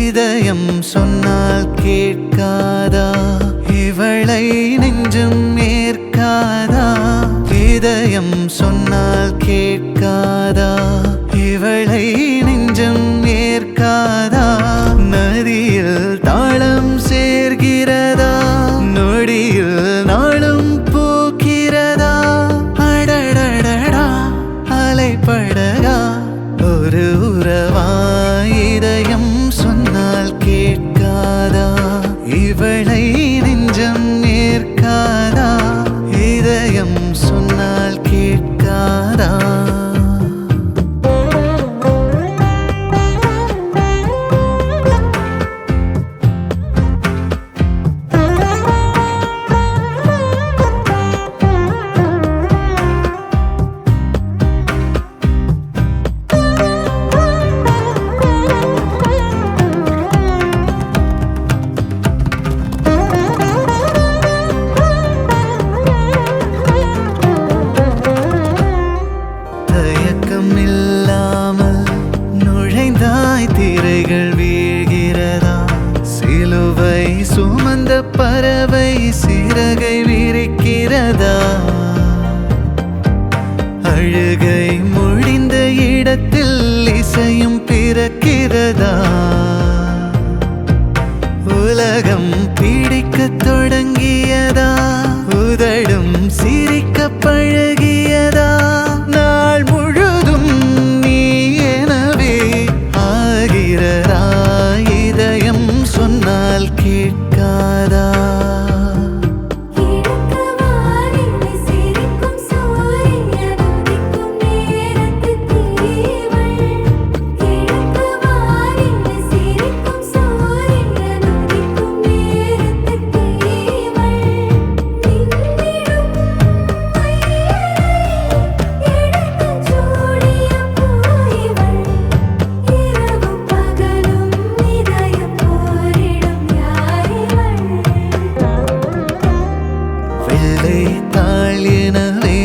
இதயம் சொன்னால் கேட்காதா, இவளை நெஞ்சம் ஏற்காதா. இதயம் சொன்னால் கேட்காதா, இவளை நெஞ்சம் ஏற்காதா. நதியில் தாளம் சேர்கிறதா, நொடியில் நாளும் பூக்கிறதா. அடடடடா அலைப்படகா ஒரு உறவா, இதயம் சொன்னால் கேட்காதா, இவளை நெஞ்சம் ஏற்காதா. இதயம் சொன்னால் கேட்காதா. திரைகள் வீழ்கிறதா, சிலுவை சுமந்த பறவை சிறகை விரிக்கிறதா. அழுகை முடிந்த இடத்தில் இசையும் பிறக்கிறதா. உலகம் பிடிக்க தொடங்கியதா, உதடும் சிரிக்க பழகியதா. நாள் முழுதும் நீ எனவே ஆகிறதா, இதயம் சொன்னால் கேட்காதா. தாளினவே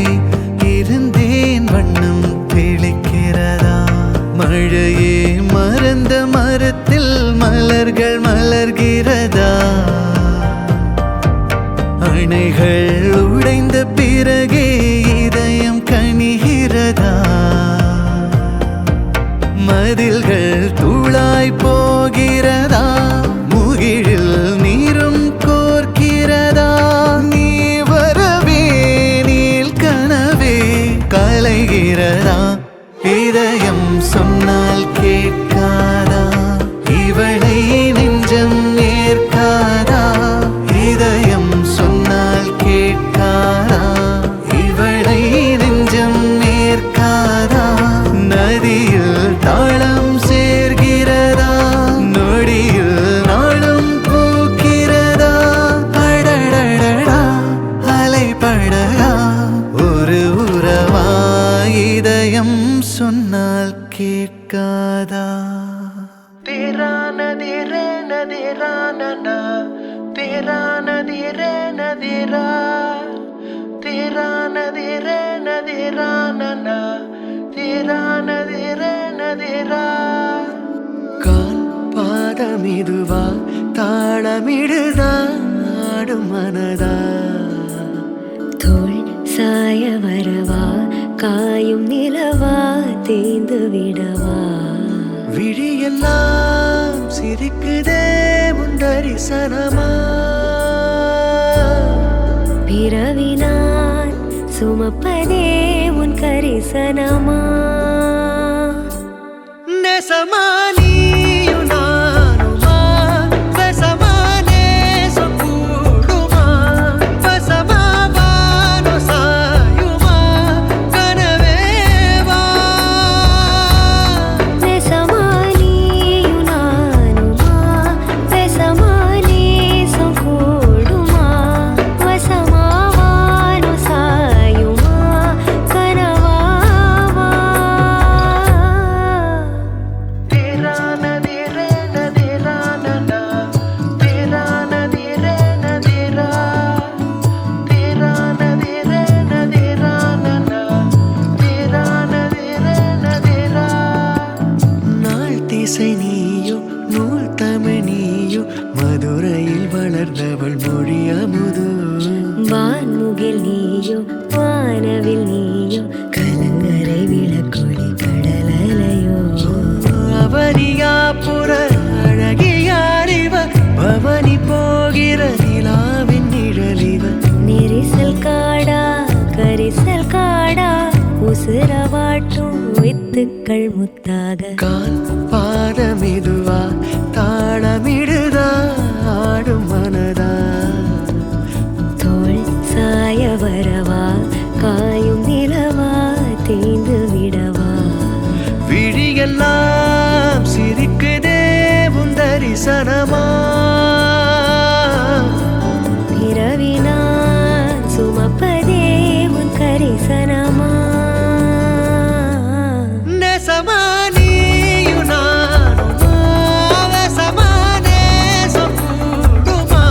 இருந்தேன், வண்ணம் தெளிக்கிறதா. மழையே மறந்த மரத்தில் மலர்கள் மலர்கிறதா. அணைகள் உடைந்த பிறகே இதயம் கனிகிறதா. மதில்கள் தூளாய் போகிறதா, முகிழில் நீரும் கோர்க்கிறதா. நீ வரவே நீல் கனவே கலைகிறதா, இதயம் சொன்னால் கேட்காதா, இவளை நெஞ்சம் ஏற்காதா. இதயம் சொன்னால் கேட்காதா, இவளை நெஞ்சம் ஏற்காதா. நதியில் தாளம் சேர்கிறதா, நொடியில் நாளும் பூக்கிறதா. அடடடடா அலைப்படகா ஒரு உறவா, இதயம் சொன்னால் கேட்காதா. तेरा नदीरे नदीरा नना, तेरा नदीरे नदीरा, तेरा नदीरे नदीरा नना, तेरा नदीरे नदीरा. கால் பாதமிதுவா, தாளமிடுதா, ஆடும் மனதா. தோள் சாய வரவா, காயும் நிலவா, தேய்ந்து விடவா. விழியெல்லாம் சிரிக்குதே உன் தரிசனமா. பிறவினான் சுமப்பதே உன் கரிசனமா. நெசமா நீயும் நானுமா, பெசமா நேசம் நீயோ நூல் தமிழ் நீயோ மதுரையில் வளர்ந்தவள் மொழி அமுதோ வான்முகில் நீயோ வானவில் நீயோ கலங்கரை விளக்கொளி கடலலையோ அவனியாபுர அழகியாரிவ பவனி போகிற நிலாவின் நிழலிவ நெரிசல் காடா கரிசல் காடா உசுரவாட்டும் வித்துக்கள் முத்தாக கால் பாதமிதுவா தாளமிடுதா ஆடும் மனதா தோள் சாய வரவா காயும் நிலவா தேய்ந்து விடவா விழியெல்லாம் சிரிக்குதே உன் தரிசனமா இரவினான் சுமப்பதே உன் கரிசனமா நெசமா நீயும் நானுமா வசமா நேசம் கூடுமா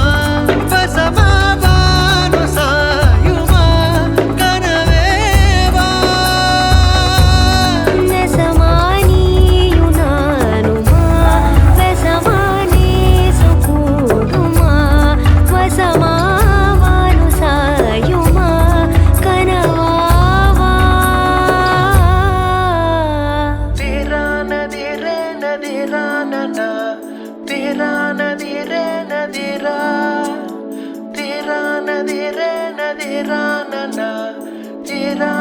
வசமா வானு சாயுமா கனவேவா நெசமா நீயும் நானுமா வெசமா நேசம் கூடுமா வசமா வானு சாயுமா கனவாவா तेरा नदीरे नदीरा तेरा नदीरे नदीरा तेरा नदीरे नदीरा तेरा